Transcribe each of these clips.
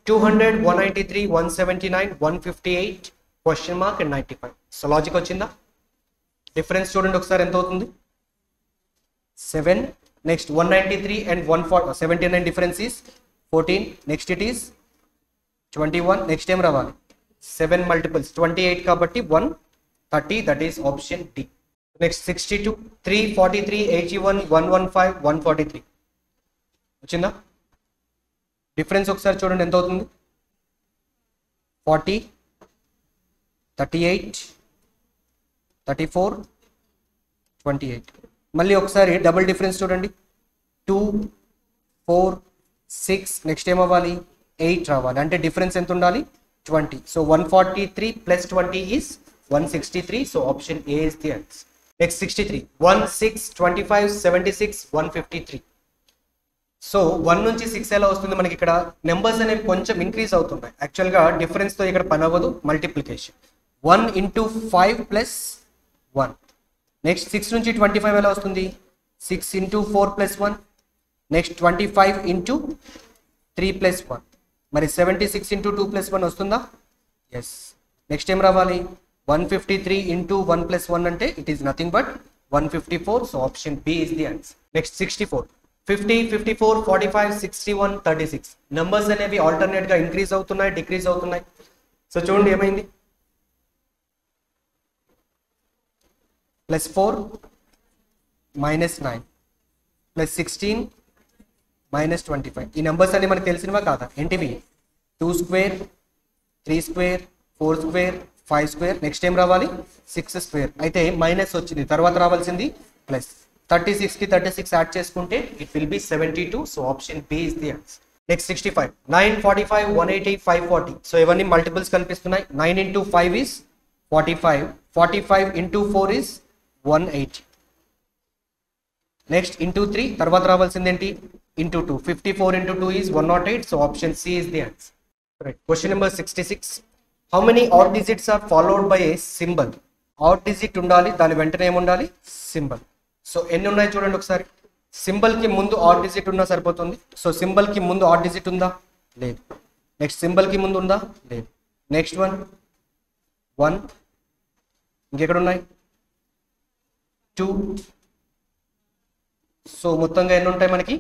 200, 193, 179, 158, question mark and 95. So logic వచ్చిందా? Difference చూడండి ఒకసారి ఎంత అవుతుంది. 7. Next 193 and 179 difference is 14. Next it is 21. Next time రావాలి 7 multiples 28 కాబట్టి 130, that is option D. Next 62, 343, 81, 115, 143 వచ్చిందా? డిఫరెన్స్ ఒకసారి చూడండి ఎంత అవుతుంది. 40, 38, 34, 28. మళ్ళీ ఒకసారి డబుల్ డిఫరెన్స్ చూడండి. 2, 4, 6. నెక్స్ట్ ఏం అవ్వాలి? 8 రావాలి. అంటే డిఫరెన్స్ ఎంత ఉండాలి? 20. So 143 plus 20 is 163. So option A is the answer. Next 63, 1, 6, 25, 76, 153. So 1 నుంచి 6 ఎలా వస్తుంది మనకి? ఇక్కడ నెంబర్స్ అనేవి కొంచెం ఇంక్రీజ్ అవుతున్నాయి. యాక్చువల్గా డిఫరెన్స్తో ఇక్కడ పని అవ్వదు, మల్టిప్లికేషన్. 1 into 5 plus 1. నెక్స్ట్ 6 నుంచి 25 ఎలా వస్తుంది? 6 into 4 plus 1. Next 25 into 3 plus 1. మరి 76 into 2 plus 1 వస్తుందా? ఎస్. నెక్స్ట్ ఏం రావాలి? 153 into 1 plus 1 అంటే it is nothing but 154. So option B is the answer. Next 64, 50, 54, 45, 61, 36. Numbers అనేవి ఆల్టర్నేట్ గా ఇంక్రీజ్ అవుతున్నాయి, డిక్రీజ్ అవుతున్నాయి. సో చూడండి ఏమైంది. +4 -9 +16 -25. ఈ నెంబర్స్ అన్ని మనకు తెలిసినవా కాదా? ఏంటివి? 2 square, 3 square, 4 square, 5 square. Next ఏం రావాలి? 6 square. అయితే మైనస్ వచ్చింది, తర్వాత రావాల్సింది ప్లస్. 36 కి 36 యాడ్ చేసుకుంటే it will be 72. So option B is the answer. Next 65, 9, 45, 180, 540. So ఇవన్నీ మల్టిపుల్స్ కనిపిస్తున్నాయి. 9 into 5 is 45, 45 into 4 is 180. Next into 3, తర్వాత రావాల్సింది ఏంటి? Into 2. 54 into 2 is 108. So option C is the answer. Right. Question number 66, how many odd digits are followed by a symbol? Odd digit ఉండాలి, దాని వెంటనే ఏముండాలి? Symbol. So ఎన్ని ఉన్నాయి చూడండి ఒకసారి. సింబల్ కి ముందు ఆడ్ డిజిట్ ఉన్నా సరిపోతుంది. సో సింబల్ కి ముందు ఆడ్ డిజిట్ ఉందా? లేదు. నెక్స్ట్ సింబల్ కి ముందు ఉందా? లేదు. నెక్స్ట్ 1. ఇంకెక్కడ ఉన్నాయి? 2. సో మొత్తంగా ఎన్ని ఉంటాయి మనకి?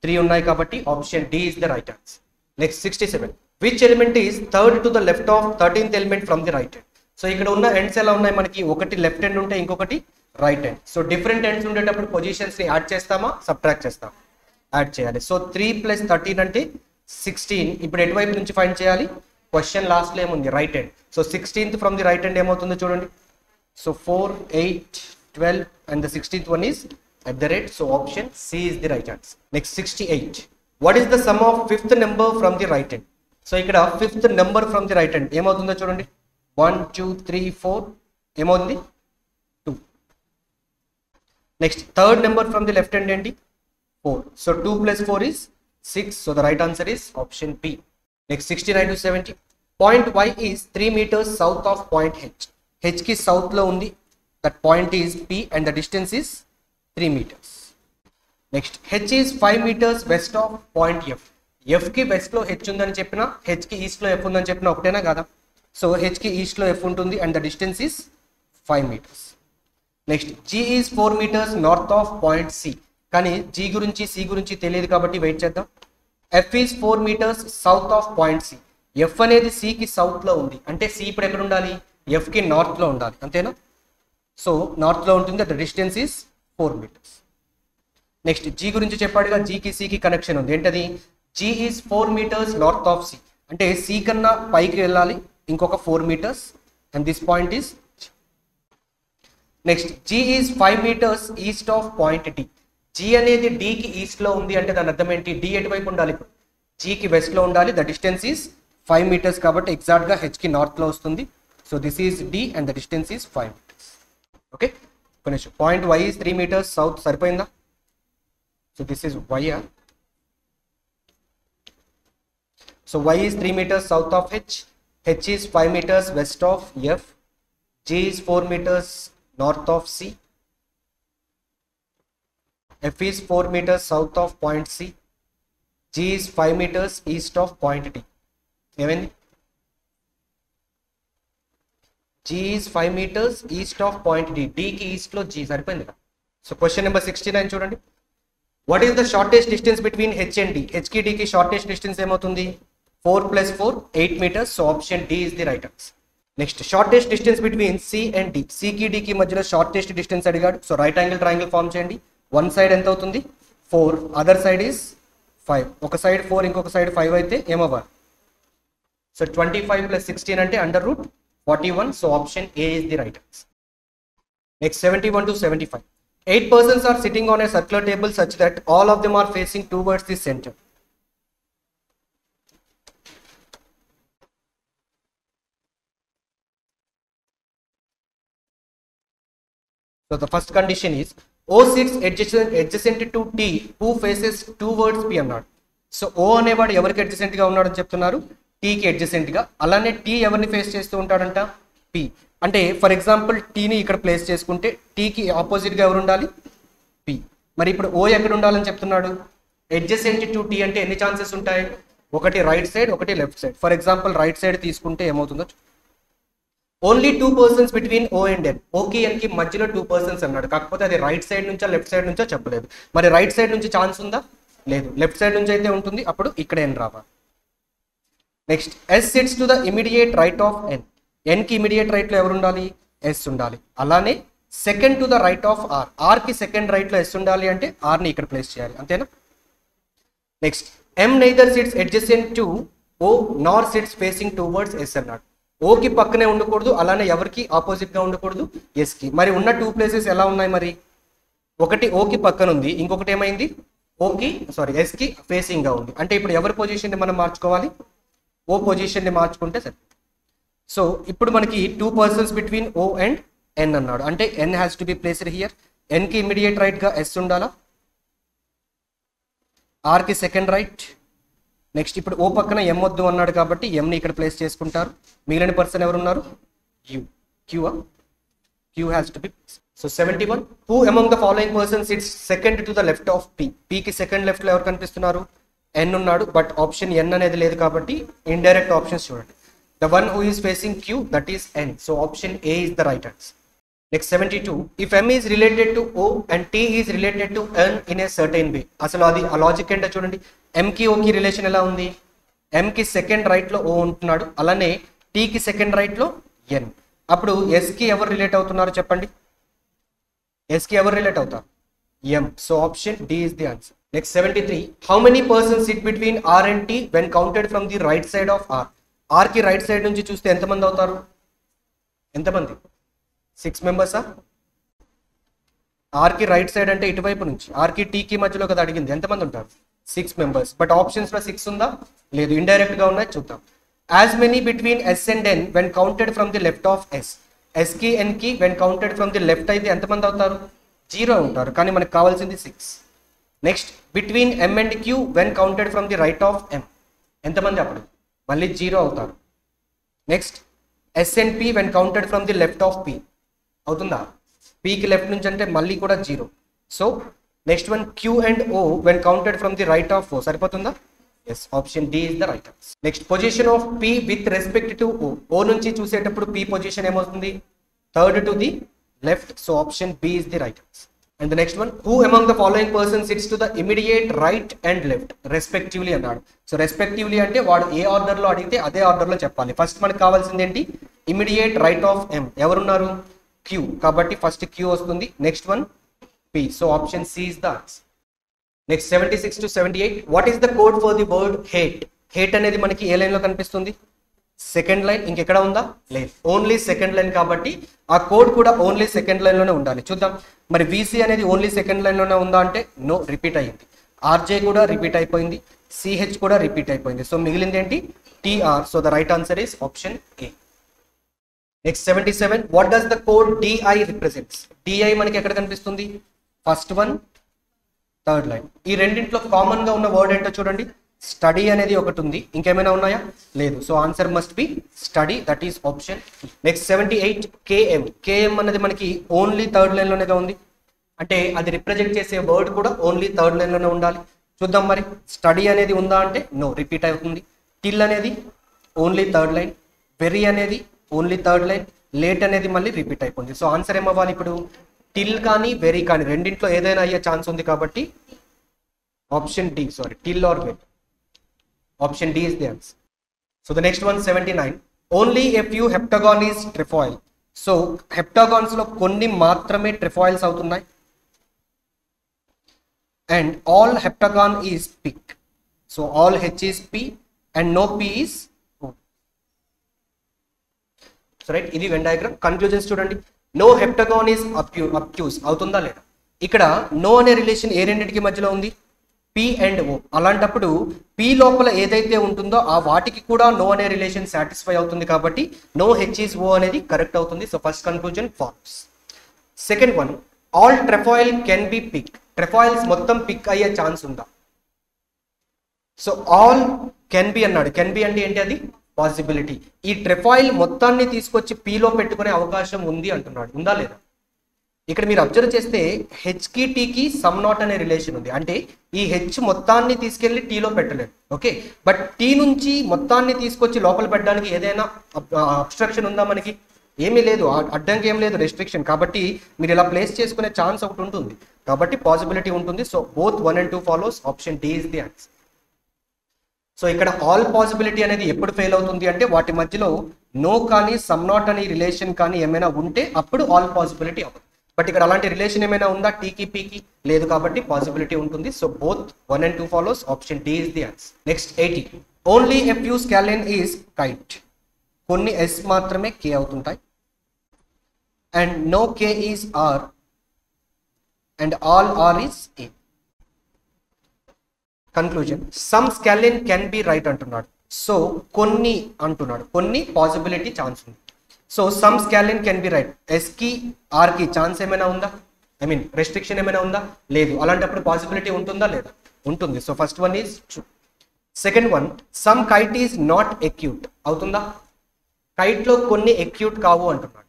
3 ఉన్నాయి కాబట్టి option D is the right answer. Next 67, which element is third to the left of 13th element from the right hand? So ఇక్కడ ఉన్న ఎండ్స్ ఎలా ఉన్నాయి మనకి? ఒకటి లెఫ్ట్ హ్యాండ్ ఉంటే ఇంకొకటి right hand. So different ends ఉండేటప్పుడు పొజిషన్స్ ని యాడ్ చేస్తామా, సబ్ట్రాక్ట్ చేస్తామా? యాడ్ చేయాలి. సో 3 + 13 అంటే 16. ఇప్పుడు ఎటువైపు నుంచి ఫైండ్ చేయాలి? క్వశ్చన్ లాస్ట్ లో ఏముంది? Right hand. So 16th from the right hand ఏమవుతుందో చూడండి. So 4, 8, 12 and the 16th one is at the rate. So option C is the right answer. Next 68, what is the sum of 5th number from the right hand? So ఇక్కడ 5th number from the right hand ఏమవుతుందో చూడండి. 1, 2, 3, 4 ఏమవుతుంది? 2. Next third number from the left hand ఏంటి? 4. So 2 + 4 is 6. So the right answer is option B. Next 69 to 70, point Y is 3 meters south of point H. H కి south లో ఉంది. That point is P and the distance is 3 meters. Next, H is 5 meters west of point F. F కి west లో H ఉందని చెప్పినా, H కి east లో F ఉందని చెప్పినా ఒకటేనా కదా? సో H కి ఈస్ట్ లో F ఉంటుంది and the distance is 5 meters. Next G is 4 meters north of point C. కానీ G గురించి C గురించి తెలియదు కాబట్టి వెయిట్ చేద్దాం. F is 4 meters south of point C. F అనేది C కి సౌత్ లో ఉంది, అంటే C ఇప్పుడు ఎక్కడ ఉండాలి? F కి నార్త్ లో ఉండాలి, అంతేనా? సో నార్త్ లో ఉంటుంది. The distance is 4 meters. Next G గురించి చెప్పాడుగా, G కి C కి కనెక్షన్ ఉంది. ఏంటది? G is 4 meters north of C. అంటే C కన్నా పైకి వెళ్ళాలి ఇంకొక 4 meters and this point is. Next G is 5 meters east of point D. G అనేది D కి ఈస్ట్ లో ఉంది అంటే దాని అర్థం ఏంటి? D ఎటువైపు ఉండాలి? ఇప్పుడు G కి వెస్ట్ లో ఉండాలి. ద డిస్టెన్స్ ఈస్ 5 meters కాబట్టి ఎగ్జాక్ట్ గా H కి నార్త్ లో వస్తుంది. So this is D and the distance is 5 meters. Okay, కొంచెం point Y is 3 meters south, సరిపోయిందా? So this is Y. So Y is 3 meters south of H. H is 5 meters west of F. G is 4 meters north of C. F is 4 meters south of point C. G is 5 meters east of point D. ఏమైంది? G is 5 meters east of point D. D కి east లో G సరిపోయింది కదా. So question number 69 చూడండి. What is the shortest distance between H and D? H కి D కి shortest distance ఏమవుతుంది? 4 + 4 8 meters. So option D is the right answer. Next shortest distance between C and D. C కి D కి మధ్యలో shortest distance అడిగాడు. So right angle triangle form చేయండి. One side ఎంత అవుతుంది? 4, అదర్ సైడ్ ఈస్ 5. ఒక side 4 ఇంకొక సైడ్ 5 అయితే ఏమవ్వాలి? సో 25 + 16 అంటే √41. So option A is the right answer. Next 71 to 75. 8 persons are sitting on a circular table such that all of them are facing towards the center. So the first condition is O sits adjacent to T who faces towards P అన్నాడు. So O అనేవాడు ఎవరికి adjacent గా ఉన్నాడని చెప్తున్నారు? T కి adjacent గా. అలానే T ఎవరిని ఫేస్ చేస్తూ ఉంటాడంట? P. అంటే ఫర్ ఎగ్జాంపుల్ టీని ఇక్కడ ప్లేస్ చేసుకుంటే టీకి ఆపోజిట్ గా ఎవరు ఉండాలి? P. మరి ఇప్పుడు O ఎక్కడ ఉండాలని చెప్తున్నాడు? adjacent to T అంటే ఎన్ని ఛాన్సెస్ ఉంటాయి? ఒకటి రైట్ సైడ్, ఒకటి left side. For example right side తీసుకుంటే ఏమవుతుందో only 2 persons between O and N. Okay N కి మధ్యలో 2 persons అన్నాడు. కాకపోతే అది రైట్ సైడ్ నుంచో లెఫ్ట్ సైడ్ నుంచో చెప్పలేదు. మరి రైట్ సైడ్ నుంచి ఛాన్స్ ఉందా? లేదు. లెఫ్ట్ సైడ్ నుంచి అయితే ఉంటుంది. అప్పుడు ఇక్కడ N రావాలి. Next S sits to the immediate right of N. N కి ఇమీడియట్ రైట్ లో ఎవరు ఉండాలి? S ఉండాలి. అలానే second to the right of R. R కి సెకండ్ రైట్ లో S ఉండాలి అంటే R ని ఇక్కడ ప్లేస్ చేయాలి. అంతేనా? Next M neither sits adjacent to O Nar sits facing towards S అన్నాడు. O కి పక్కనే ఉండకూడదు, అలానే ఎవరికి ఆపోజిట్ గా ఉండకూడదు? S కి. మరి ఉన్న 2 ప్లేసెస్ ఎలా ఉన్నాయి మరి? ఒకటి O కి పక్కన ఉంది, ఇంకొకటి ఏమైంది? S కి ఫేసింగ్ గా ఉంది. అంటే ఇప్పుడు ఎవరి పొజిషన్ ని మనం మార్చుకోవాలి? O పొజిషన్ ని మార్చుకుంటే సరే. సో ఇప్పుడు మనకి 2 persons between O and N అన్నాడు. అంటే N has to be placed here. N కి ఇమీడియట్ రైట్ గా S ఉండాలా? R కి సెకండ్ రైట్. నెక్స్ట్ ఇప్పుడు O పక్కన M వద్దు అన్నాడు కాబట్టి M ని ఇక్కడ ప్లేస్ చేసుకుంటారు. మిగిలిన పర్సన్ ఎవరు ఉన్నారు? Q has to B. So 71. Who among the following person sits second to the left of P? P కి సెకండ్ లెఫ్ట్ లో ఎవరు కనిపిస్తున్నారు? N ఉన్నాడు. బట్ ఆప్షన్ N అనేది లేదు కాబట్టి ఇండైరెక్ట్ ఆప్షన్స్ చూడండి. The one who is facing Q, that is N. So option A is the right answer. Next 72. If M is related to O and T is related to N in a certain way. అసలు అది ఆ logic ఏంటో చూడండి. M కి O కి relation ఎలా ఉంది? M కి సెకండ్ రైట్ లో O ఉంటున్నాడు, అలానే T కి సెకండ్ రైట్ లో N. అప్పుడు S కి ఎవరు రిలేట్ అవుతున్నారు చెప్పండి? S కి ఎవరు రిలేట్ అవుతారు? M. So option D is the answer. Next 73. How many persons SIT between R and T when counted from the right side of R? R కి రైట్ సైడ్ నుంచి చూస్తే ఎంతమంది అవుతారు? ఎంతమంది? 6 మెంబర్సా? R కి రైట్ సైడ్ అంటే ఇటువైపు నుంచి, R కి T కి మధ్యలో కదా అడిగింది. ఎంతమంది ఉంటారు? 6 మెంబర్స్. బట్ ఆప్షన్స్ లో 6 ఉందా? లేదు. ఇండైరెక్ట్ గా ఉన్నాయి, చూద్దాం. As many between S and N when counted from the left of S. S కి N కి when counted from the left అయితే ఎంతమంది అవుతారు? 0 ఉంటారు. కానీ మనకు కావాల్సింది 6. Next between M and Q when counted from the right of M. ఎంతమంది అప్పుడు? మళ్ళీ 0 అవుతారు. Next S and P when counted from the left of P. అవుతుందా? P కి లెఫ్ట్ నుంచి అంటే మళ్ళీ కూడా 0. So next one Q and O when counted from the right of O. సరిపోతుందా? Yes. Option D is the right answer. Next position of P with respect to O. O నుంచి చూసేటప్పుడు P పొజిషన్ ఏమవుతుంది? Third to the left. So option B is the right answer. And the next one who among the following person sits to the immediate right and left respectively అన్నాడు. So respectively అంటే వాడు ఏ order లో అడిగితే అదే order లో చెప్పాలి. First మనకు కావాల్సింది ఏంటి? Immediate right of M. ఎవరున్నారు? Q. కాబట్టి ఫస్ట్ Q వస్తుంది. Next one P. So option C is the answer. Next 76 to 78. What is the code for the word hate? Hate అనేది మనకి ఏ లైన్ లో కనిపిస్తుంది? Second line. ఇంకెక్కడ ఉందా? లేదు. ఓన్లీ సెకండ్ లైన్ కాబట్టి ఆ కోడ్ కూడా ఓన్లీ సెకండ్ లైన్ లోనే ఉండాలి. చూద్దాం. మరి VC అనేది ఓన్లీ సెకండ్ లైన్ లోనే ఉందా అంటే నో, రిపీట్ అయ్యింది. RJ కూడా రిపీట్ అయిపోయింది, CH కూడా రిపీట్ అయిపోయింది. సో మిగిలింది ఏంటి? TR. So the right answer is option A. Next 77. What does the code DI represents? DI మనకి ఎక్కడ కనిపిస్తుంది? First one, third line. ఈ రెండింటిలో కామన్ గా ఉన్న వర్డ్ ఏంటో చూడండి. స్టడీ అనేది ఒకటి ఉంది. ఇంకేమైనా ఉన్నాయా? లేదు. So answer must be study. That is option. Next 78. KM. KM అన్నది మనకి ఓన్లీ థర్డ్ లైన్ లోనే ఉంది. అంటే అది రిప్రజెంట్ చేసే వర్డ్ కూడా ఓన్లీ థర్డ్ లైన్ లోనే ఉండాలి. చూద్దాం మరి. స్టడీ అనేది ఉందా అంటే నో, రిపీట్ అవుతుంది. టిల్ అనేది ఓన్లీ థర్డ్ లైన్, వెరీ అనేది ఓన్లీ థర్డ్ లైన్, లేట్ అనేది మళ్ళీ రిపీట్ అయిపోయింది. సో ఆన్సర్ ఏమవ్వాలి ఇప్పుడు? టిల్ కానీ వెరీ కానీ రెండింటిలో ఏదైనా అయ్యే ఛాన్స్ ఉంది కాబట్టి option D, sorry till R very, option D is the answer. So the next one 79. Only a few heptagon is trefoil. So heptagons లో కొన్ని మాత్రమే ట్రిఫాయిల్స్ అవుతున్నాయి. And all heptagon is pick. So all H is P and no P is O. So right, ఇది Venn diagram. Conclusions చూడండి. No heptagon is abacus అవుతుందా లేదా? ఇక్కడ no అనే రిలేషన్ ఏ రెండింటికి మధ్యలో ఉంది? పి అండ్ ఓ. అలాంటప్పుడు పి లోపల ఏదైతే ఉంటుందో ఆ వాటికి కూడా నో అనే రిలేషన్ సాటిస్ఫై అవుతుంది కాబట్టి నో హెచ్ ఈస్ ఓ అనేది కరెక్ట్ అవుతుంది. So first conclusion false. Second one, all trefoil can be pick. Trefoils మొత్తం పిక్ అయ్యే ఛాన్స్ ఉందా? సో ఆల్ కెన్ బి అన్నాడు. కెన్ బి అంటే ఏంటి? అది పాసిబిలిటీ. ఈ ట్రెఫాయిల్ మొత్తాన్ని తీసుకొచ్చి పీలో పెట్టుకునే అవకాశం ఉంది అంటున్నాడు. ఉందా లేదా? ఇక్కడ మీరు అబ్జర్వ్ చేస్తే హెచ్కి టీకి సమ్ నాట్ అనే రిలేషన్ ఉంది. అంటే ఈ హెచ్ మొత్తాన్ని తీసుకెళ్లి టీలో పెట్టలేదు. ఓకే, బట్ టీ నుంచి మొత్తాన్ని తీసుకొచ్చి లోపల పెట్టడానికి ఏదైనా అబ్స్ట్రక్షన్ ఉందా? మనకి ఏమీ లేదు, అడ్డంకి ఏం లేదు, రెస్ట్రిక్షన్. కాబట్టి మీరు ఇలా ప్లేస్ చేసుకునే ఛాన్స్ ఒకటి ఉంటుంది కాబట్టి పాసిబిలిటీ ఉంటుంది. So both 1 and 2 follows. Option D is the answer. So ఇక్కడ ఆల్ పాసిబిలిటీ అనేది ఎప్పుడు ఫెయిల్ అవుతుంది అంటే వాటి మధ్యలో నో కానీ సమ్ నాట్ అనే రిలేషన్ కానీ ఏమైనా ఉంటే అప్పుడు ఆల్ పాసిబిలిటీ అవుతుంది. బట్ ఇక్కడ అలాంటి రిలేషన్ ఏమైనా ఉందా టీకి పీకి? లేదు కాబట్టి పాసిబిలిటీ ఉంటుంది. So both 1 and 2 follows. Option D is the answer. Next 80. Only a few scallion is kite. కొన్ని ఎస్ మాత్రమే కే అవుతుంటాయి. And no K is R and all R is A. Conclusion, some scallion can be right అంటున్నాడు. So కొన్ని అంటున్నాడు, కొన్ని possibility chance ఉంది. So some scallion can be right. S కి R కి ఛాన్స్ ఏమైనా ఉందా? ఐ మీన్ రెస్ట్రిక్షన్ ఏమైనా ఉందా? లేదు. అలాంటప్పుడు పాసిబిలిటీ ఉంటుందా లేదా? ఉంటుంది. So first one is true. Second one, some kite is not acute అవుతుందా? కైట్ లో కొన్ని ఎక్యూట్ కావు అంటున్నాడు.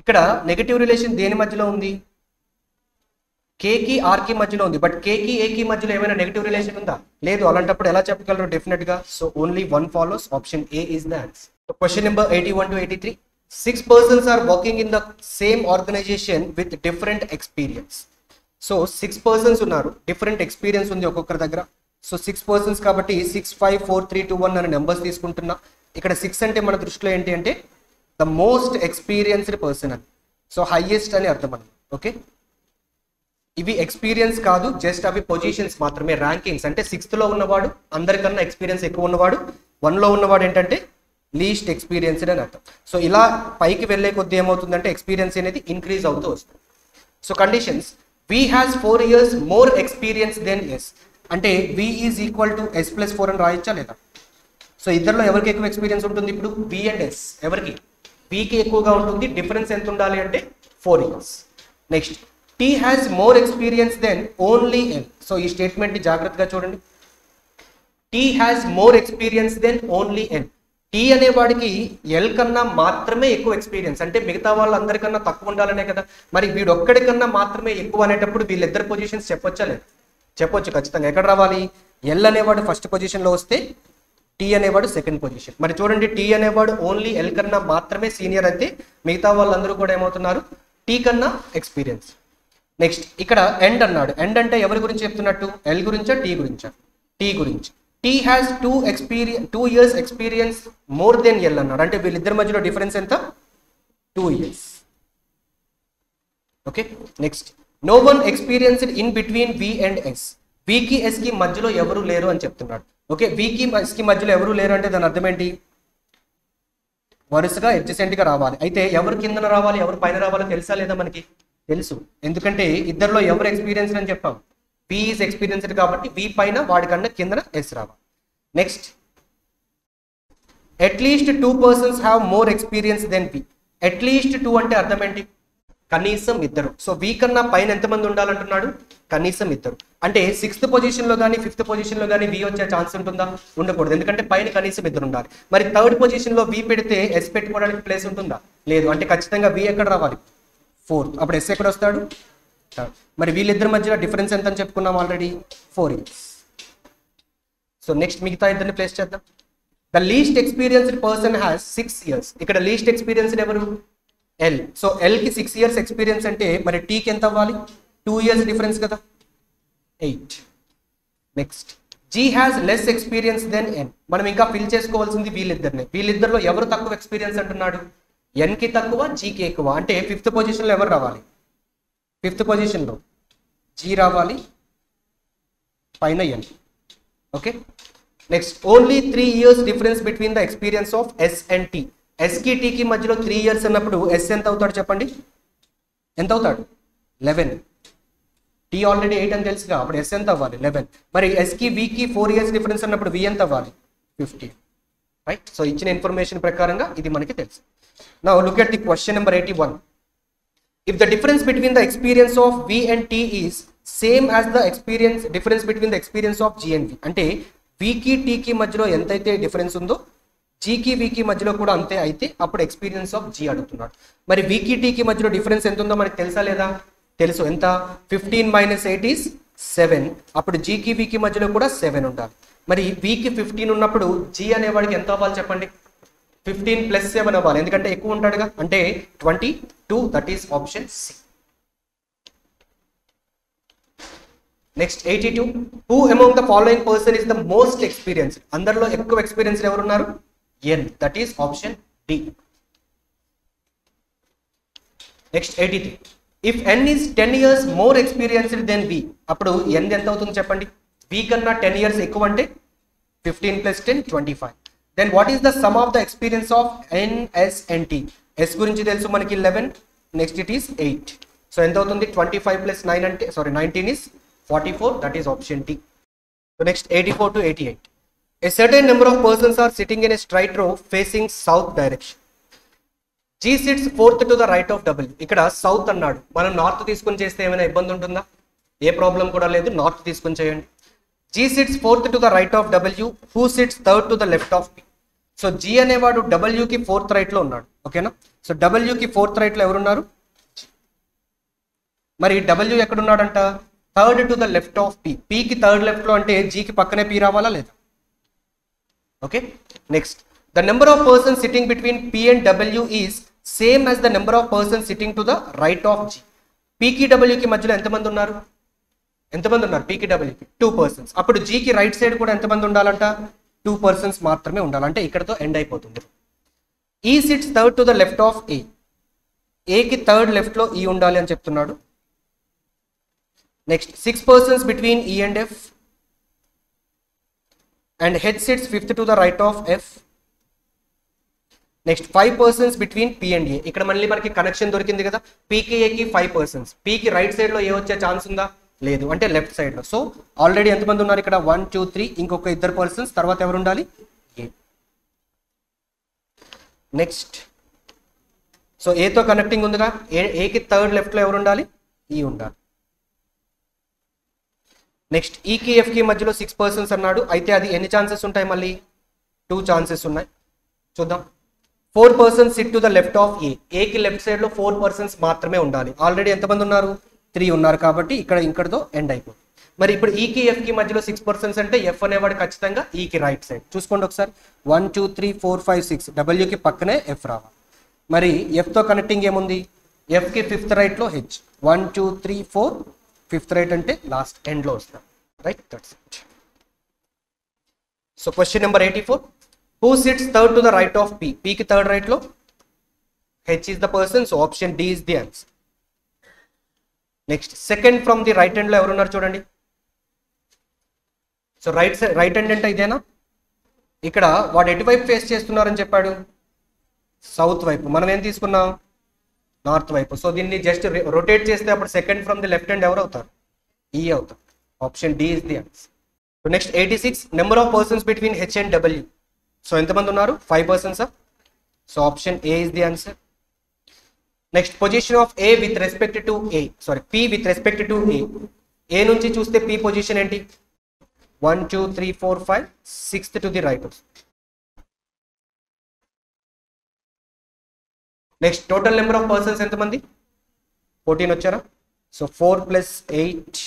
ఇక్కడ నెగటివ్ రిలేషన్ దేని మధ్యలో ఉంది? కేకి ఆర్కి మధ్యలో ఉంది. బట్ కేకి ఏకి మధ్యలో ఏమైనా నెగటివ్ రిలేషన్ ఉందా? లేదు. అలాంటప్పుడు ఎలా చెప్పగలరు? డెఫినెట్ గా. So only 1 follows. Option A is the answer. Question number 81 to 83. 6 persons are working in the same organization with different experience. So 6 persons ఉన్నారు, డిఫరెంట్ ఎక్స్పీరియన్స్ ఉంది ఒక్కొక్కరి దగ్గర. సో 6 persons కాబట్టి 6, 5, 4, 3, 2, 1 అనే నెంబర్స్ తీసుకుంటున్నా. ఇక్కడ 6 అంటే మన దృష్టిలో ఏంటి అంటే ద మోస్ట్ ఎక్స్పీరియన్స్డ్ పర్సన్ అని. సో హైయెస్ట్ అని అర్థం అని. ఓకే, ఇవి ఎక్స్పీరియన్స్ కాదు, జస్ట్ అవి పొజిషన్స్ మాత్రమే, ర్యాంకింగ్స్. అంటే 6th లో ఉన్నవాడు అందరికన్నా ఎక్స్పీరియన్స్ ఎక్కువ ఉన్నవాడు, 1 లో ఉన్నవాడు ఏంటంటే లీస్ట్ ఎక్స్పీరియన్స్డ్ అని అర్థం. సో ఇలా పైకి వెళ్ళే కొద్దీ ఏమవుతుందంటే ఎక్స్పీరియన్స్ అనేది ఇంక్రీజ్ అవుతూ వస్తుంది. So conditions, V has 4 years more experience then S. అంటే V is equal to S plus 4 అని రాయొచ్చా లేదా? సో ఇద్దరిలో ఎవరికి ఎక్కువ ఎక్స్పీరియన్స్ ఉంటుంది? ఇప్పుడు వి అండ్ ఎస్. ఎవరికి? వికి ఎక్కువగా ఉంటుంది. డిఫరెన్స్ ఎంత ఉండాలి అంటే 4 years. Next, T has more experience then only L. So ఈ స్టేట్మెంట్ ని జాగ్రత్తగా చూడండి. T has more experience then only L. T అనేవాడికి ఎల్ కన్నా మాత్రమే ఎక్కువ ఎక్స్పీరియన్స్. అంటే మిగతా వాళ్ళందరికన్నా తక్కువ ఉండాలనే కదా. మరి వీడొక్కడికన్నా మాత్రమే ఎక్కువ అనేటప్పుడు వీళ్ళిద్దరు పొజిషన్స్ చెప్పొచ్చా లేదు? చెప్పొచ్చు ఖచ్చితంగా. ఎక్కడ రావాలి? ఎల్ అనేవాడు ఫస్ట్ పొజిషన్ లో వస్తే టీ అనేవాడు సెకండ్ పొజిషన్. మరి చూడండి, టీ అనేవాడు ఓన్లీ ఎల్ కన్నా మాత్రమే సీనియర్ అయితే మిగతా వాళ్ళందరూ కూడా ఏమవుతున్నారు? టీ కన్నా ఎక్స్పీరియన్స్. నెక్స్ట్, ఇక్కడ ఎండ్ అన్నాడు. ఎండ్ అంటే ఎవరి గురించి చెప్తున్నట్టు? ఎల్ గురించా టీ గురించా? టీ గురించి. T has 2 years experience more than L అన్నాడు. అంటే వీళ్ళిద్దరి మధ్యలో డిఫరెన్స్ ఎంత? 2 years. Okay, next, no one experienced in between V and S. వికి ఎస్ కి మధ్యలో ఎవరు లేరు అని చెప్తున్నాడు. ఓకే, వికి ఎస్ కి మధ్యలో ఎవరు లేరు అంటే దాని అర్థం ఏంటి? వరుసగా అడ్జసెంట్ గా రావాలి. అయితే ఎవరు కిందన రావాలి, ఎవరు పైన రావాలో తెలుసా లేదా? మనకి తెలుసు. ఎందుకంటే ఇద్దరిలో ఎవరు ఎక్స్పీరియన్స్ అని చెప్పాం? వి ఈజ్ ఎక్స్పీరియన్స్డ్ కాబట్టి వి పైన, వాడికన్నా కిందన ఎస్ రావాలి. Next, at least 2 persons have more experience then we. At least 2 అంటే అర్థం ఏంటి? కనీసం ఇద్దరు. సో వి కన్నా పైన ఎంతమంది ఉండాలంటున్నాడు? కనీసం ఇద్దరు. అంటే 6th పొజిషన్ లో కానీ 5th పొజిషన్ లో కానీ వి వచ్చే ఛాన్స్ ఉంటుందా? ఉండకూడదు. ఎందుకంటే పైన కనీసం ఇద్దరు ఉండాలి. మరి 3rd పొజిషన్ లో వి పెడితే ఎస్ పెట్టుకోవడానికి ప్లేస్ ఉంటుందా? లేదు. అంటే ఖచ్చితంగా వి ఎక్కడ రావాలి? 4th. అప్పుడు ఎస్ ఎక్కడ వస్తాడు? 3rd. మరి వీళ్ళిద్దరి మధ్యలో డిఫరెన్స్ ఎంత అని చెప్పుకున్నాం ఆల్రెడీ? 4 years. సో నెక్స్ట్ మిగతా ఇద్దరిని ప్లేస్ చేద్దాం. The least experienced person has 6 years. ఇక్కడ లీస్ట్ ఎక్స్పీరియన్స్డ్ ఎవరు? ఎల్. సో ఎల్కి 6 years ఎక్స్పీరియన్స్ అంటే మరి టీకి ఎంత అవ్వాలి? 2 years డిఫరెన్స్ కదా, 8. Next G has less experience then N. మనం ఇంకా ఫిల్ చేసుకోవాల్సింది వీళ్ళిద్దరిని. వీళ్ళిద్దరిలో ఎవరు తక్కువ ఎక్స్పీరియన్స్ అంటున్నాడు? ఎన్కి తక్కువ, జీకి ఎక్కువ. అంటే 5th పొజిషన్లో ఎవరు రావాలి? 5th పొజిషన్లో జీ రావాలి, పైన N. Okay. Next only 3 years difference between the experience of S and T. ఎస్కి టీకి మధ్యలో 3 years అన్నప్పుడు ఎస్ ఎంత అవుతాడు చెప్పండి? ఎంత అవుతాడు? 11. టీ ఆల్రెడీ 8 అని తెలుసుగా, అప్పుడు ఎస్ ఎంత అవ్వాలి? 11. మరి ఎస్కి వికి 4 years డిఫరెన్స్ అన్నప్పుడు వి ఎంత అవ్వాలి? 15. రైట్. సో ఇచ్చిన ఇన్ఫర్మేషన్ ప్రకారంగా ఇది మనకి తెలుసు. Now look at the question number 81. If the difference between the experience of V and T is same as the difference between the experience of G and V. అంటే V కి T కి మధ్యలో ఎంతైతే difference ఉందో G కి V కి మధ్యలో కూడా అంతే అయితే అప్పుడు ఎక్స్పీరియన్స్ ఆఫ్ G అడుగుతున్నాడు. మరి V కి T కి మధ్యలో డిఫరెన్స్ ఎంత ఉందో మనకి తెలుసా లేదా? తెలుసు. ఎంత? 15 - 8 is 7. అప్పుడు G కి V కి మధ్యలో కూడా 7 ఉండాలి. మరి V కి 15 ఉన్నప్పుడు G అనేవాడికి ఎంత అవ్వాలి చెప్పండి? 15 + 7 అవ్వాలి, ఎందుకంటే ఎక్కువ ఉంటాడుగా, అంటే 22. That is option C. Next 82. Who among the following person is the most experienced. అందరిలో ఎక్కువ ఎక్స్పీరియన్స్డ్ ఎవరున్నారు? N. That is option D. Next 83. If N is 10 years more experienced then V, అప్పుడు ఎన్ ఎంత అవుతుంది చెప్పండి? వి కన్నా 10 years ఎక్కువ అంటే 15 + 10 25. Then what is the sum of the experience of N, S and T? S గురించి తెలుసు మనకి 11. Next it is 8. సో ఎంత అవుతుంది? 25 + 9 అంటే 19 is 44. That is option D. So next 84 to 88. A certain number of persons are sitting in a straight row facing south direction. G sits 4th to the right of W. ఇక్కడ south అన్నాడు, మనం north తీసుకొని చేస్తే ఏమైనా ఇబ్బంది ఉంటుందా? ఏ problem కూడా లేదు, నార్త్ తీసుకొని చేయండి. G sits 4th to the right of W, who sits 3rd to the left of P. So G అనేవాడు W కి 4th రైట్ లో ఉన్నాడు. ఓకేనా? సో W కి 4th రైట్ లో ఎవరున్నారు? మరి W ఎక్కడున్నాడంట? 3rd to the left of P. P కి 3rd లెఫ్ట్ లో అంటే G కి పక్కనే P రావాలా లేదా? Okay. Next the number of persons sitting between P and W is same as the number of persons sitting to the right of G. P కి W కి మధ్యలో ఎంతమంది ఉన్నారు? P కి W కి 2 persons. అప్పుడు G కి రైట్ సైడ్ కూడా ఎంతమంది ఉండాలంట? 2 persons మాత్రమే ఉండాలి. అంటే ఇక్కడతో ఎండ్ అయిపోతుంది. E sits 3rd to the left of A. A కి 3rd లెఫ్ట్ లో E ఉండాలి అని చెప్తున్నాడు. Next 6 persons between E and F, and H sits 5th to the right of F. Next 5 persons between P and A. ఇక్కడ మళ్ళీ మనకి connection దొరికింది కదా, P కి A కి 5 persons. P కి రైట్ సైడ్ లో ఏ వచ్చే ఛాన్స్ ఉందా? లేదు, అంటే లెఫ్ట్ సైడ్ లో. సో ఆల్రెడీ ఎంతమంది ఉన్నారు ఇక్కడ? 1 2 3, ఇంకొక 2 persons. తర్వాత ఎవరు ఉండాలి? ఏ. నెక్స్ట్ సో ఏతో కనెక్టింగ్ ఉందిగా, ఏకి 3rd లెఫ్ట్ లో ఎవరు ఉండాలి? ఈ ఉండాలి. నెక్స్ట్ ఈకి ఎఫ్ కి మధ్యలో 6 persons అన్నాడు, అయితే అది ఎన్ని ఛాన్సెస్ ఉంటాయి? మళ్ళీ 2 ఛాన్సెస్ ఉన్నాయి. చూద్దాం. 4 persons sit to the left of A. ఏకి లెఫ్ట్ సైడ్ లో 4 persons మాత్రమే ఉండాలి. ఆల్రెడీ ఎంతమంది ఉన్నారు? 3 ఉన్నారు, కాబట్టి ఇక్కడతో ఎండ్ అయిపోతుంది. మరి ఇప్పుడు ఈకి ఎఫ్ కి మధ్యలో 6 persons అంటే ఎఫ్ అనేవాడు ఖచ్చితంగా ఈకి రైట్ సైడ్. చూసుకోండి ఒకసారి. 1 2 3 4 5 6. W కి పక్కనే ఎఫ్ రావాలి. మరి ఎఫ్ తో కనెక్టింగ్ ఏముంది? ఎఫ్ కి 5th రైట్ లో హెచ్. 1 2 3 4, 5th రైట్ అంటే లాస్ట్ ఎండ్ లో వస్తాం. Right, that's it. So question number 84. Who sits 3rd to the right of P? P కి 3rd రైట్ లో H is the person. So option D is the answer. Next second from the right hand లో ఎవరున్నారు చూడండి. So right hand అంటే ఇదేనా? ఇక్కడ వాడు ఎటువైపు ఫేస్ చేస్తున్నారని చెప్పాడు? సౌత్ వైపు. మనం ఏం తీసుకున్నాం? నార్త్ వైపు. సో దీన్ని జస్ట్ రొటేట్ చేస్తే అప్పుడు second from the left hand ఎవరు అవుతారు? ఈ అవుతారు. Option D is the answer. So next 86. Number of persons between H and W. So ఎంతమంది ఉన్నారు? 5 persons. So option A is the answer. Next position of A with respect to A, sorry P with respect to A. A నుంచి చూస్తే P position ఏంటి? 1 2 3 4 5, 6th to the right. Next total number of persons ఎంతమంది? 14 వచ్చారా? So 4 + 8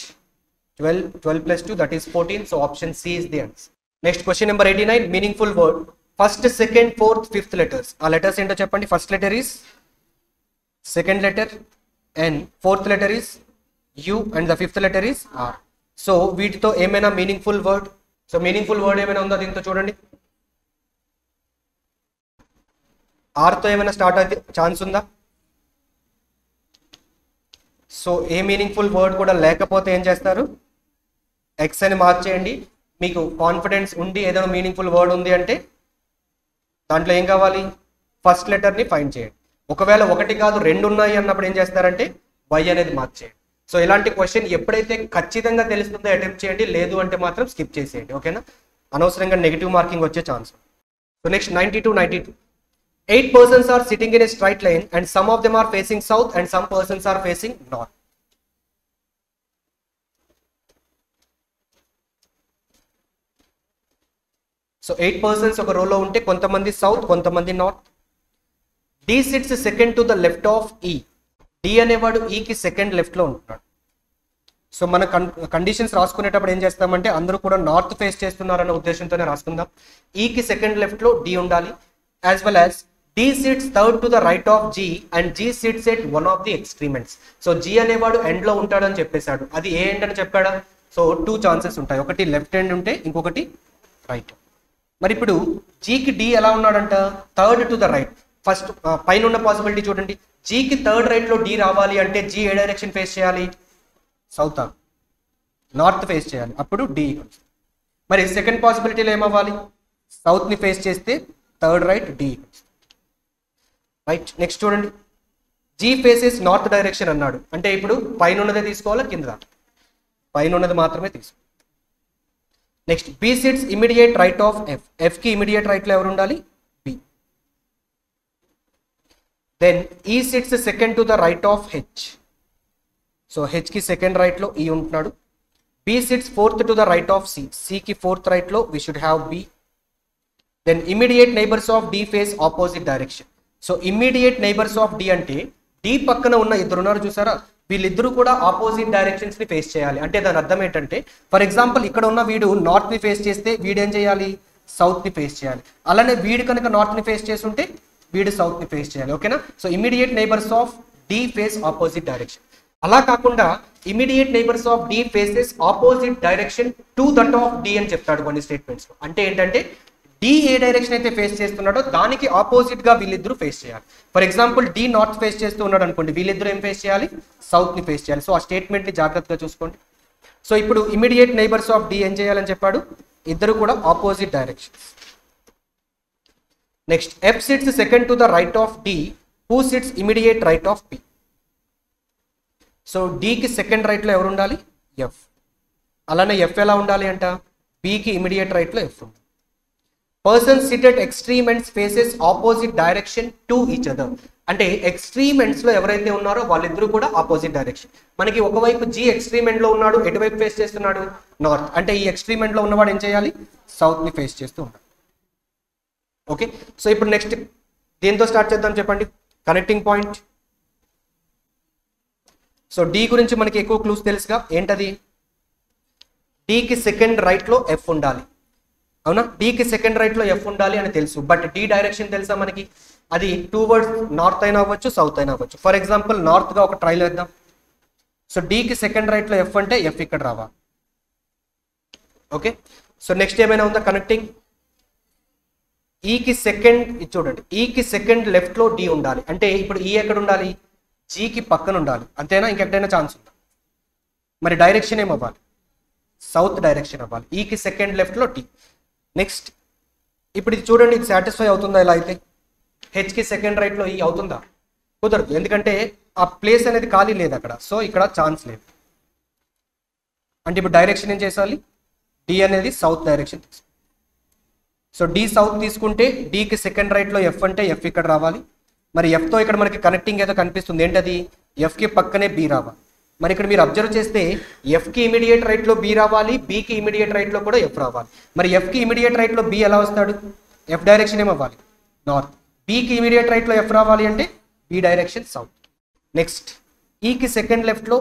12 + 2 that is 14. So option C is the answer. Next question number 89. Meaningful word. First second fourth fifth letters. ఆ letters ఏంటో చెప్పండి. First letter is second letter N, fourth letter is U and the fifth letter is R. So వీటితో ఏమైనా meaningful word, so meaningful word ఏమైనా ఉందో దీంతో చూడండి. ఆర్తో ఏమైనా స్టార్ట్ అయితే ఛాన్స్ ఉందా? సో ఏ మీనింగ్ఫుల్ వర్డ్ కూడా లేకపోతే ఏం చేస్తారు? ఎక్స్ అని మార్చేయండి. మీకు కాన్ఫిడెన్స్ ఉండి ఏదైనా మీనింగ్ఫుల్ వర్డ్ ఉంది అంటే దాంట్లో ఏం కావాలి? ఫస్ట్ లెటర్ని ఫైండ్ చేయండి. ఒకవేళ ఒకటి కాదు రెండు ఉన్నాయి అన్నప్పుడు ఏం చేస్తారంటే వై అనేది మార్చేయండి. సో ఇలాంటి క్వశ్చన్ ఎప్పుడైతే ఖచ్చితంగా తెలుస్తుందో అటెంప్ట్ చేయండి, లేదు అంటే మాత్రం స్కిప్ చేసేయండి. ఓకేనా? అనవసరంగా నెగిటివ్ మార్కింగ్ వచ్చే chance. So next 92. 8 persons are sitting in a straight line and some of them are facing south and some persons are facing north. So 8 persons ఒక రోలో ఉంటే కొంతమంది సౌత్ కొంతమంది north. D sits second to the left of E. D అనేవాడు ఈకి second లెఫ్ట్లో ఉంటున్నాడు. So మన కండిషన్స్ రాసుకునేటప్పుడు ఏం చేస్తామంటే అందరూ కూడా నార్త్ ఫేస్ చేస్తున్నారన్న ఉద్దేశంతోనే రాసుకుందాం. ఈకి సెకండ్ లెఫ్ట్లో డి ఉండాలి. As well as D sits third to the right of G and G sits at one of the extreme ends. So G అనేవాడు ఎండ్ లో ఉంటాడని చెప్పేశాడు. అది ఏ ఎండ్ అని చెప్పాడా? సో 2 ఛాన్సెస్ ఉంటాయి. ఒకటి లెఫ్ట్ ఎండ్ ఉంటే ఇంకొకటి రైట్. మరి ఇప్పుడు Gకి D ఎలా ఉన్నాడంట? Third to the right. First పైన ఉన్న పాసిబిలిటీ చూడండి. Gకి థర్డ్ రైట్ లో D రావాలి అంటే G ఏ డైరెక్షన్ ఫేస్ చేయాలి? సౌత్, నార్త్ ఫేస్ చేయాలి. అప్పుడు D. మరి సెకండ్ పాసిబిలిటీలో ఏమవ్వాలి? సౌత్ ని ఫేస్ చేస్తే third right D. Right. Next చూడండి. జీ ఫేసెస్ నార్త్ డైరెక్షన్ అన్నాడు అంటే ఇప్పుడు పైన ఉన్నదే తీసుకోవాలా కింద? పైన ఉన్నది మాత్రమే తీసుకో. Next B sits immediate right of F. F కి ఇమీడియట్ రైట్ లో ఎవరు ఉండాలి? B. Then E sits second to the right of H. So H కి సెకండ్ రైట్ లో ఈ ఉంటున్నాడు. B sits fourth to the right of C. C కి fourth right లో we should have B. Then immediate neighbours of D face opposite direction. So immediate neighbours of D అంటే D పక్కన ఉన్న ఇద్దరు ఉన్నారు చూసారా, వీళ్ళిద్దరూ కూడా ఆపోజిట్ డైరెక్షన్స్ ని ఫేస్ చేయాలి. అంటే దాని అర్థం ఏంటంటే ఫర్ ఎగ్జాంపుల్ ఇక్కడ ఉన్న వీడు నార్త్ ని ఫేస్ చేస్తే వీడు ఏం చేయాలి? సౌత్ ని ఫేస్ చేయాలి. అలానే వీడు కనుక నార్త్ ని ఫేస్ చేస్తుంటే వీడు సౌత్ ని ఫేస్ చేయాలి. ఓకేనా? So immediate neighbours of D face opposite direction. అలా కాకుండా immediate neighbours of D faces opposite direction to that of D అని చెప్తాడు కొన్ని స్టేట్మెంట్స్. అంటే ఏంటంటే డి ఏ డైరెక్షన్ అయితే ఫేస్ చేస్తున్నాడో దానికి ఆపోజిట్ గా వీళ్ళిద్దరూ ఫేస్ చేయాలి. For example D north face చేస్తూ ఉన్నాడు అనుకోండి, వీళ్ళిద్దరూ ఏం ఫేస్ చేయాలి? సౌత్ ని ఫేస్ చేయాలి. సో ఆ స్టేట్మెంట్ ని జాగ్రత్తగా చూసుకోండి. సో ఇప్పుడు ఇమీడియట్ నైబర్స్ ఆఫ్ డి ఏం చేయాలని చెప్పాడు? ఇద్దరు కూడా opposite directions. Next F sits second to the right of D who sits immediate right of P. So డికి సెకండ్ రైట్ లో ఎవరు ఉండాలి? ఎఫ్. అలానే ఎఫ్ ఎలా ఉండాలి అంట? బికి ఇమీడియట్ రైట్ లో F. Persons sit at extreme ends faces opposite direction to each other. అంటే ఎక్స్ట్రీమ్ ఎండ్స్ లో ఎవరైతే ఉన్నారో వాళ్ళిద్దరూ కూడా ఆపోజిట్ డైరెక్షన్. మనకి ఒకవైపు జీ ఎక్స్ట్రీమ్ ఎండ్ లో ఉన్నాడు, ఎటువైపు ఫేస్ చేస్తున్నాడు? నార్త్. అంటే ఈ ఎక్స్ట్రీమ్ ఎండ్ లో ఉన్నవాడు ఏం చేయాలి? సౌత్ ని ఫేస్ చేస్తూ ఉన్నాడు. ఓకే. సో ఇప్పుడు నెక్స్ట్ దేంతో స్టార్ట్ చేద్దాం చెప్పండి? Connecting point. సో డి గురించి మనకి ఎక్కువ క్లూస్ తెలుసుగా. ఏంటది? డికి సెకండ్ రైట్ లో ఎఫ్ ఉండాలి. అవునా? డికి సెకండ్ రైట్ లో ఎఫ్ ఉండాలి అని తెలుసు. బట్ డి డైరెక్షన్ తెలుసా మనకి? అది టువర్డ్స్ నార్త్ అయినా అవ్వచ్చు, సౌత్ అయినా అవ్వచ్చు. ఫర్ ఎగ్జాంపుల్ నార్త్ గా ఒక ట్రైల్ వేద్దాం. సో డికి సెకండ్ రైట్ లో ఎఫ్ అంటే ఎఫ్ ఇక్కడ రావాలి. ఓకే. సో నెక్స్ట్ ఏమైనా ఉందా కనెక్టింగ్? ఈకి సెకండ్ చూడండి, ఈకి సెకండ్ లెఫ్ట్ లో డి ఉండాలి. అంటే ఇప్పుడు ఈ ఎక్కడ ఉండాలి? జీకి పక్కన ఉండాలి. అంతేనా? ఇంకెక్కడైనా ఛాన్స్ ఉందా? మరి డైరెక్షన్ ఏమవ్వాలి? సౌత్ డైరెక్షన్ అవ్వాలి. ఈకి సెకండ్ లెఫ్ట్ లో డి. నెక్స్ట్ ఇప్పుడు ఇది చూడండి, ఇది సాటిస్ఫై అవుతుందా? ఇలా అయితే హెచ్కి సెకండ్ రైట్ లో ఈ అవుతుందా? కుదరదు. ఎందుకంటే ఆ ప్లేస్ అనేది ఖాళీ లేదు అక్కడ. సో ఇక్కడ ఛాన్స్ లేదు. అంటే ఇప్పుడు డైరెక్షన్ ఏం చేసాలి? డి అనేది south direction. So D south తీసుకుంటే డికి సెకండ్ రైట్ లో ఎఫ్ అంటే ఎఫ్ ఇక్కడ రావాలి. మరి ఎఫ్ తో ఇక్కడ మనకి కనెక్టింగ్ ఏదో కనిపిస్తుంది. ఏంటది? ఎఫ్ కి పక్కనే బి రావాలి. మరి ఇక్కడ మీరు అబ్జర్వ్ చేస్తే ఎఫ్ కి ఇమీడియట్ రైట్ లో బి రావాలి, బికి ఇమీడియట్ రైట్ లో కూడా ఎఫ్ రావాలి. మరి ఎఫ్ కి ఇమీడియట్ రైట్ లో బి ఎలా వస్తాడు? ఎఫ్ డైరెక్షన్ ఏమవ్వాలి? నార్త్. బికి ఇమీడియట్ రైట్ లో ఎఫ్ రావాలి అంటే బి డైరెక్షన్ సౌత్. నెక్స్ట్ ఈకి సెకండ్ లెఫ్ట్ లో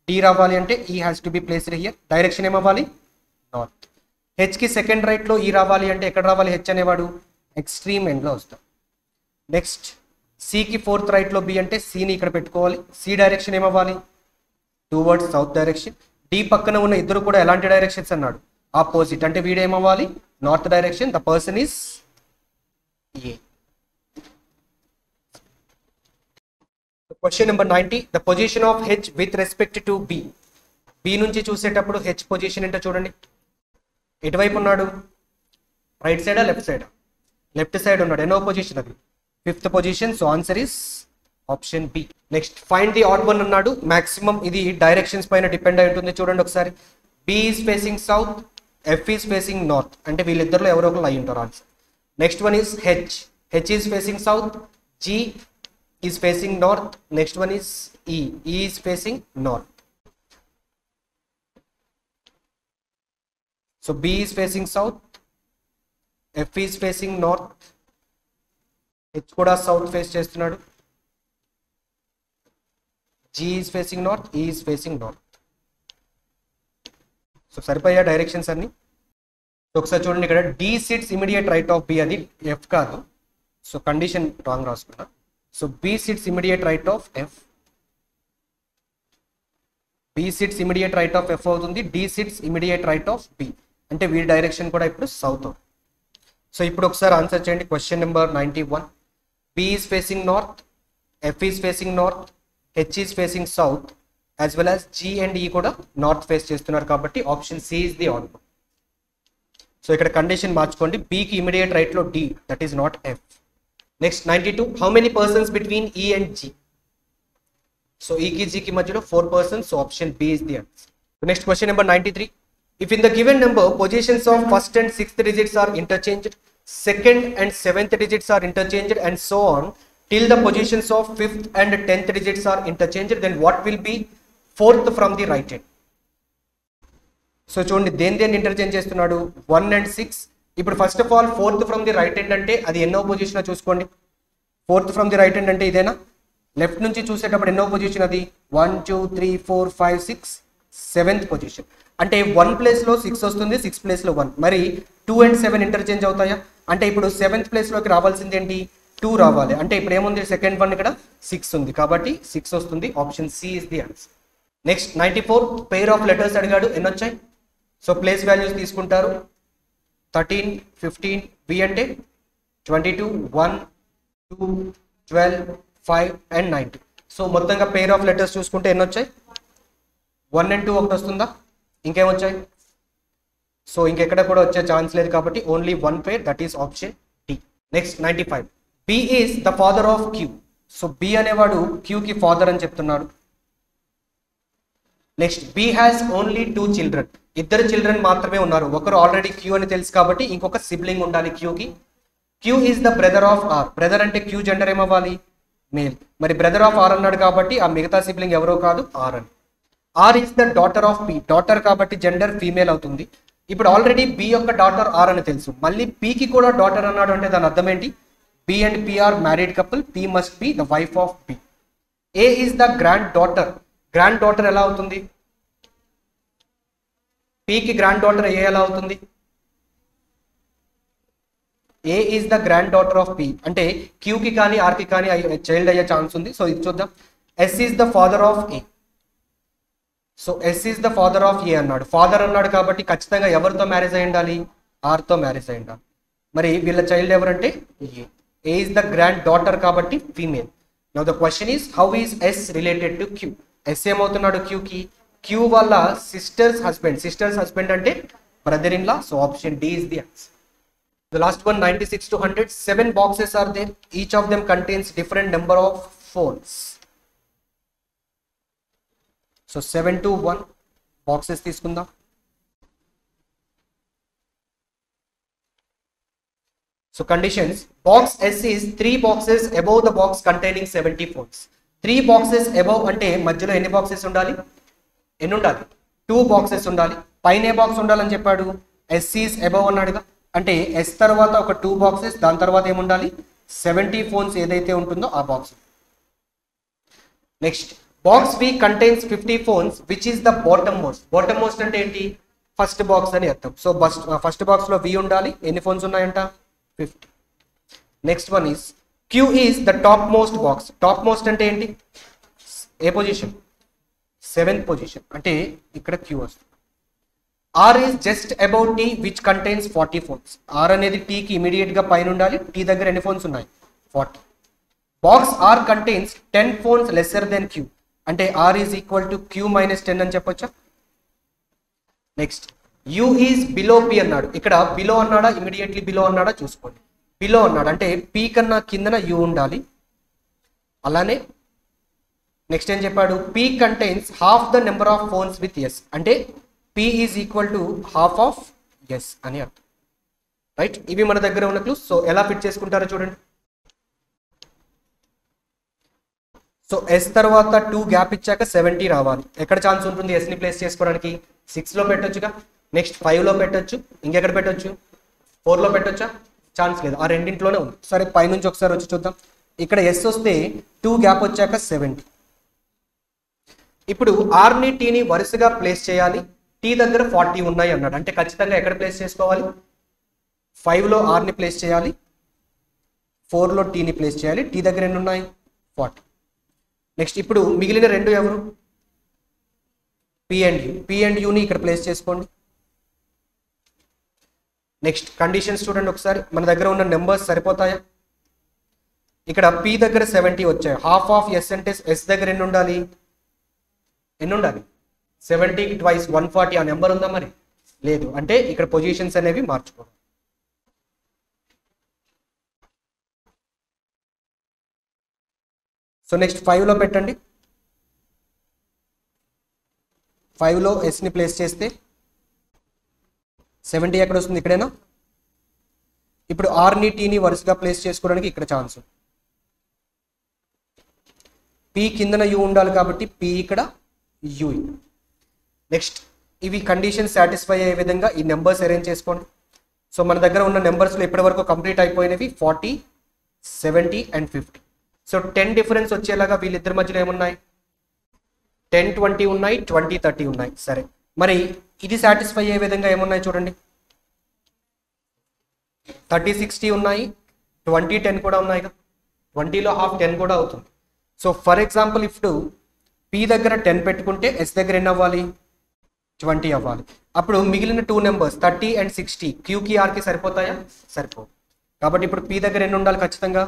డి రావాలి అంటే E has to be placed here. Direction ఏమవ్వాలి? నార్త్. హెచ్ కి సెకండ్ రైట్ లో ఈ రావాలి అంటే ఎక్కడ రావాలి? హెచ్ అనేవాడు ఎక్స్ట్రీమ్ ఎండ్లో వస్తాం. నెక్స్ట్ సికి ఫోర్త్ రైట్లో బి అంటే సిని ఇక్కడ పెట్టుకోవాలి. సి డైరెక్షన్ ఏమవ్వాలి? Towards south direction. డి పక్కన ఉన్న ఇద్దరు కూడా ఎలాంటి డైరెక్షన్స్ అన్నాడు? ఆపోజిట్. అంటే వీడు ఏమవ్వాలి? North direction. The person is A. Question number 90. The position of H with respect to B. B నుంచి చూసేటప్పుడు హెచ్ పొజిషన్ ఏంటో చూడండి. ఎటువైపు ఉన్నాడు? రైట్ సైడా లెఫ్ట్ సైడా? లెఫ్ట్ సైడ్ ఉన్నాడు. ఎన్నో పొజిషన్ అది? Fifth position. So answer is option B. Next find the odd one అన్నాడు. మాక్సిమం ఇది డైరెక్షన్స్ పైన డిపెండ్ అయి ఉంటుంది. చూడండి ఒకసారి. B is facing south, F is facing north. అంటే వీళ్ళిద్దరిలో ఎవరో ఒకరు అయి ఉంటారు answer. Next one is H. H is facing south, G is facing north. Next one is E. E is facing north. So B is facing south, F is facing north, H కూడా south face చేస్తున్నాడు, G is facing north, E is facing north. So సరిపోయా directions అన్ని. ఒకసారి చూడండి ఇక్కడ D sits immediate right of B, అది F కాదు. So condition wrong రాసుకున్నా. So B sits immediate right of F, B sits immediate right of F అవుతుంది. D sits immediate right of B, అంటే వీడి డైరెక్షన్ కూడా ఇప్పుడు సౌత్ అవుతుంది. So ఇప్పుడు ఒకసారి ఆన్సర్ చేయండి. Question number 91. B is facing north, F is facing north, H is facing south, as well as G and E కూడా నార్త్ ఫేస్ చేస్తున్నారు కాబట్టి option C is the odd one. So ఇక్కడ condition మార్చుకోండి. బికి immediate right లో D, that is not F. Next 92. How many persons between E and G? So ఈకి జీకి మధ్యలో 4 persons. So option B is the answer. Next question number 93. If in the given number positions of first and sixth digits are interchanged, second and seventh digits are interchanged, and so on till the positions of fifth and 10th digits are interchanged, then what will be fourth from the right hand? So చూడండి దేని interchange చేస్తున్నాడు? 1 and 6. ఇప్పుడు first of all fourth from the right hand అంటే అది ఎన్నో position చూసుకోండి. Fourth from the right hand అంటే ఇదేనా? లెఫ్ట్ నుంచి చూసేటప్పుడు ఎన్నో పొజిషన్ అది? 1 2 3 4 5 6, 7th పొజిషన్. అంటే 1 ప్లేస్లో 6 వస్తుంది, 6 ప్లేస్లో 1. మరి 2 and 7 ఇంటర్చేంజ్ అవుతాయా? అంటే ఇప్పుడు 7th ప్లేస్లోకి రావాల్సింది ఏంటి? 2 రావాలి. అంటే ఇప్పుడు ఏముంది? సెకండ్ వన్ ఇక్కడ 6 ఉంది కాబట్టి 6 వస్తుంది. Option C is the answer. Next 94. Pair of letters అడిగాడు. ఎన్ని వచ్చాయి? సో ప్లేస్ వాల్యూస్ తీసుకుంటారు. 13, 15. బి అంటే 22, 1, 2, 12, 5 and 90. సో మొత్తంగా పెయిర్ ఆఫ్ లెటర్స్ చూసుకుంటే ఎన్ని వచ్చాయి? 1 and 2 ఒకటి వస్తుందా? ఇంకేమొచ్చాయి? సో ఇంకెక్కడ కూడా వచ్చే ఛాన్స్ లేదు కాబట్టి only 1 pair, that is option D. Next 95. B is the father of Q. So B అనేవాడు క్యూకి ఫాదర్ అని చెప్తున్నాడు. Next B has only 2 children. ఇద్దరు చిల్డ్రన్ మాత్రమే ఉన్నారు. ఒకరు ఆల్రెడీ క్యూ అని తెలుసు కాబట్టి ఇంకొక సిబ్లింగ్ ఉండాలి క్యూకి. Q is the brother of R. Brother అంటే క్యూ జెండర్ ఏమవ్వాలి? మేల్. మరి బ్రదర్ ఆఫ్ ఆర్ అన్నాడు కాబట్టి ఆ మిగతా సిబ్లింగ్ ఎవరో కాదు, ఆర్ అని. R is the daughter of P. Daughter కాబట్టి జెండర్ ఫీమేల్ అవుతుంది. ఇప్పుడు ఆల్రెడీ బి యొక్క డాటర్ ఆర్ అని తెలుసు, మళ్ళీ పికి కూడా డాటర్ అన్నాడు అంటే దాని అర్థం ఏంటి? B and P are married couple. P must be the wife of B. A is the granddaughter. Granddaughter ఎలా అవుతుంది? పికి గ్రాండ్ డాటర్ ఏ ఎలా అవుతుంది? A is the granddaughter of P అంటే క్యూకి కానీ ఆర్కి కానీ చైల్డ్ అయ్యే ఛాన్స్ ఉంది. సో ఇది చూద్దాం. S is the father of A. So S is the father of A అన్నాడు. ఫాదర్ అన్నాడు కాబట్టి ఖచ్చితంగా ఎవరితో మ్యారేజ్ అయి ఉండాలి? ఆర్తో మ్యారేజ్ అయి ఉండాలి. మరి వీళ్ళ చైల్డ్ ఎవరంటే A. A is the granddaughter కాబట్టి female. Now the question is how is S related to Q. S ఏమవుతున్నాడు క్యూకి? క్యూ వాళ్ళ సిస్టర్స్ హస్బెండ్. సిస్టర్స్ హస్బెండ్ అంటే brother in law. So option D is the answer. The last one, 96 to 100. 7 boxes are there. Each of them contains different number of phones. So 7 to 1 boxes తీసుకుందాం. So conditions. Box S is 3 boxes above the box containing 70 phones. 3 boxes above అంటే మధ్యలో ఎన్ని boxes ఉండాలి? ఎన్ని ఉండాలి? 2 boxes ఉండాలి. పైన ఏ box ఉండాలని చెప్పాడు? S is above అన్నాడుగా. అంటే ఎస్ తర్వాత ఒక 2 బాక్సెస్, దాని తర్వాత ఏముండాలి? 70 ఫోన్స్ ఏదైతే ఉంటుందో ఆ box. Next box B contains 50 phones which is the bottom most. Bottom most అంటే ఏంటి? ఫస్ట్ బాక్స్ అని అర్థం. సో ఫస్ట్ బాక్స్ లో వి ఉండాలి. ఎన్ని ఫోన్స్ ఉన్నాయంట? 50. Next one is Q is the top most box. Top most అంటే ఏంటి? ఏ పొజిషన్? 7th పొజిషన్, అంటే ఇక్కడ క్యూ వస్తుంది. R is just about T which contains 40 phones. R అనేది టీకి ఇమీడియట్ గా పైన ఉండాలి. టీ దగ్గర ఎన్ని ఫోన్స్ ఉన్నాయి? 40. Box R contains 10 phones lesser than Q, అంటే R is equal to Q minus 10 అని చెప్పొచ్చా? Next U is below P అన్నాడు. ఇక్కడ బిలో అన్నాడా, ఇమీడియట్లీ బిలో అన్నాడా చూసుకోండి. బిలో అన్నాడు అంటే పి కన్నా కిందన యూ ఉండాలి. అలానే నెక్స్ట్ ఏం చెప్పాడు? P contains half the number of phones with S, అంటే P is equal to half of S అని అర్థం. రైట్, ఇవి మన దగ్గర ఉన్న క్లూస్. సో ఎలా ఫిట్ చేసుకుంటారో చూడండి. సో ఎస్ తర్వాత 2 గ్యాప్ ఇచ్చాక 70 రావాలి. ఎక్కడ ఛాన్స్ ఉంటుంది ఎస్ ని ప్లేస్ చేసుకోవడానికి? 6 లో పెట్టొచ్చుగా. నెక్స్ట్ 5 లో పెట్టొచ్చు. ఇంకెక్కడ పెట్టొచ్చు? 4 లో పెట్టొచ్చా? ఛాన్స్ లేదు, ఆ రెండింటిలోనే ఉంది. సరే పైనుంచి ఒకసారి వచ్చి చూద్దాం. ఇక్కడ ఎస్ వస్తే 2 గ్యాప్ వచ్చాక 70. ఇప్పుడు ఆర్ని టీని వరుసగా ప్లేస్ చేయాలి. టీ దగ్గర 40 ఉన్నాయి అన్నాడు, అంటే ఖచ్చితంగా ఎక్కడ ప్లేస్ చేసుకోవాలి? 5 లో ఆర్ని ప్లేస్ చేయాలి, 4 లో టీని ప్లేస్ చేయాలి. టీ దగ్గర ఎన్ని ఉన్నాయి? 40. నెక్స్ట్ ఇప్పుడు మిగిలిన రెండు ఎవరు? P and U. P and యూని ఇక్కడ ప్లేస్ చేసుకోండి. నెక్స్ట్ కండిషన్స్ చూడండి ఒకసారి. మన దగ్గర ఉన్న నెంబర్స్ సరిపోతాయా? ఇక్కడ పి దగ్గర 70 వచ్చాయి. హాఫ్ ఆఫ్ ఎస్ అంటే ఎస్ దగ్గర ఎన్ని ఉండాలి? 70కి ట్వైస్ 140. ఆ నెంబర్ ఉందా మరి? లేదు, అంటే ఇక్కడ పొజిషన్స్ అనేవి మార్చుకోవాలి. సో నెక్స్ట్ 5 లో పెట్టండి. 5 లో ఎస్ ని ప్లేస్ చేస్తే 70 ఎక్కడ వస్తుంది? ఇక్కడేనా? ఇప్పుడు ఆర్ని టీని వరుసగా ప్లేస్ చేసుకోవడానికి ఇక్కడ ఛాన్స్. పి కిందన యూ ఉండాలి కాబట్టి పి ఇక్కడ, యూ. నెక్స్ట్ ఇవి కండిషన్ సాటిస్ఫై అయ్యే విధంగా ఈ నెంబర్స్ అరేంజ్ చేసుకోండి. సో మన దగ్గర ఉన్న నెంబర్స్లో ఇప్పటి వరకు కంప్లీట్ అయిపోయినవి 40, 70 అండ్ 50. సో 10 డిఫరెన్స్ వచ్చేలాగా వీళ్ళిద్దరి మధ్యలో ఏమున్నాయి? 10, 20 ఉన్నాయి, 20, 30 ఉన్నాయి. సరే, మరి ఇది సాటిస్ఫై అయ్యే విధంగా ఏమున్నాయి చూడండి. 30, 60 ఉన్నాయి, 20, 10 కూడా ఉన్నాయిగా. 20లో హాఫ్ 10 కూడా అవుతుంది. సో ఫర్ ఎగ్జాంపుల్ ఇప్పుడు పి దగ్గర 10 పెట్టుకుంటే ఎస్ దగ్గర ఎన్ని అవ్వాలి? 20 అవ్వాలి. అప్పుడు మిగిలిన 2 నెంబర్స్ 30 అండ్ 60 క్యూకి ఆర్కి సరిపోతాయా? సరిపోవు. కాబట్టి ఇప్పుడు పి దగ్గర ఎన్ని ఉండాలి ఖచ్చితంగా?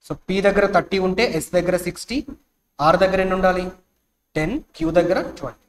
సో పి దగ్గర 30 ఉంటే ఎస్ దగ్గర 60, ఆర్ దగ్గర ఎన్ని ఉండాలి? 10, క్యూ దగ్గర 20.